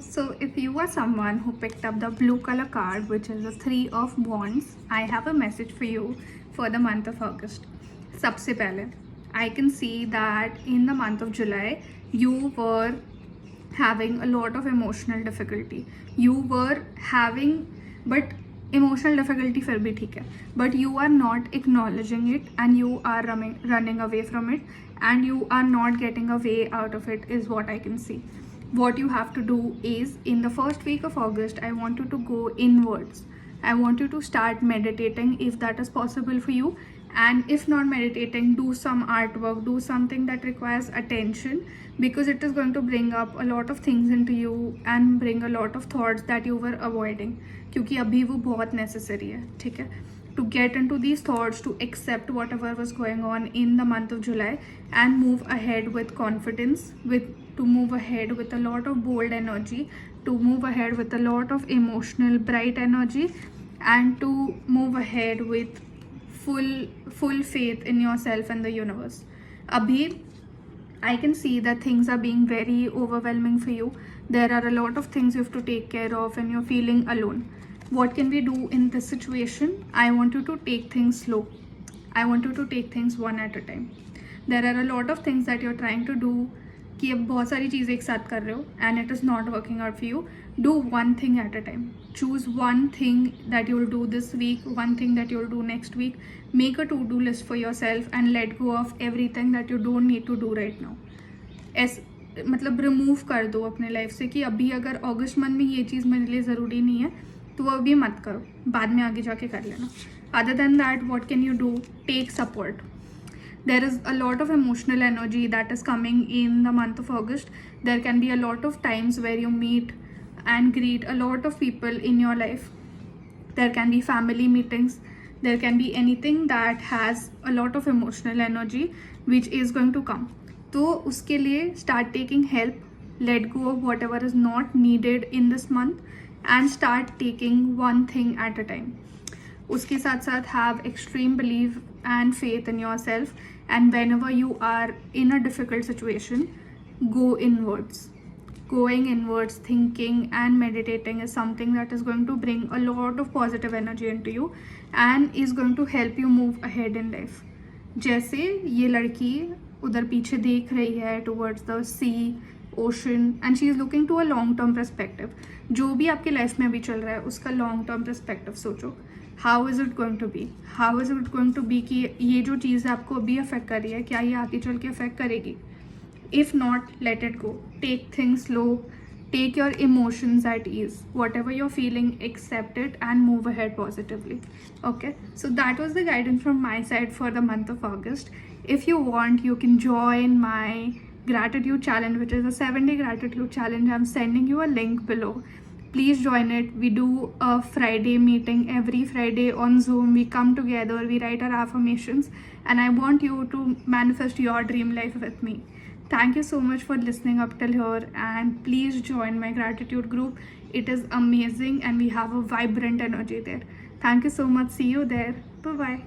So if you are someone who picked up the blue color card, which is the Three of Wands, I have a message for you for the month of August. सबसे पहले I can see that in the month of July you were having a lot of emotional difficulty. You were having, but emotional difficulty फिर भी ठीक है, but you are not acknowledging it and you are running away from it and you are not getting a way out of it is what I can see. What you have to do is, in the first week of August, I want you to go inwards. I want you to start meditating if that is possible for you, and if not meditating, do some artwork, do something that requires attention, because it is going to bring up a lot of things into you and bring a lot of thoughts that you were avoiding, क्योंकि अभी वो बहुत necessary है. ठीक है, to get into these thoughts, to accept whatever was going on in the month of July and move ahead with confidence, to move ahead with a lot of bold energy, to move ahead with a lot of emotional bright energy, and to move ahead with full faith in yourself and the universe. Abhi, I can see that things are being very overwhelming for you. There are a lot of things you have to take care of and you're feeling alone. What can we do in this situation? I want you to take things slow. I want you to take things one at a time. There are a lot of things that you're trying to do कि अब बहुत सारी चीज़ें एक साथ कर रहे हो and it is not working out for you. Do one thing at a time. Choose one thing that you'll do this week, one thing that you'll do next week. Make a to-do list for yourself and let go of everything that you don't need to do right now. मतलब remove कर दो अपने life से कि अभी अगर अगस्त month में ये चीज़ मेरे लिए ज़रूरी नहीं है तो वो अभी मत करो, बाद में आगे जाके कर लेना. Other than that, what can you do? Take support. There is a lot of emotional energy that is coming in the month of August. There can be a lot of times where you meet and greet a lot of people in your life. There can be family meetings. There can be anything that has a lot of emotional energy which is going to come. तो उसके लिए start taking help, let go of whatever is not needed in this month and start taking one thing at a time. उसके साथ साथ have extreme belief and faith in yourself, and whenever you are in a difficult situation, go inwards. Going inwards, thinking and meditating is something that is going to bring a lot of positive energy into you and is going to help you move ahead in life. जैसे ये लड़की उधर पीछे देख रही है towards the sea, ocean, and she is looking to a long term perspective. जो भी आपकी लाइफ में अभी चल रहा है उसका long term perspective सोचो. How is it going to be? How is it going to be कि ये जो चीज़ आपको अभी अफेक्ट कर रही है क्या ये आगे चल के अफेक्ट करेगी? If not, let it go. Take things slow. Take your emotions at ease. Whatever you're feeling, accept it and move ahead positively. Okay, so that was the guidance from my side for the month of August. If you want, you can join my gratitude challenge, which is a 7-day gratitude challenge. I'm sending you a link below. Please join it. We do a Friday meeting every Friday on Zoom. We come together, we write our affirmations, and I want you to manifest your dream life with me. Thank you so much for listening up till here, and please join my gratitude group. It is amazing and we have a vibrant energy there. Thank you so much. See you there. Bye bye.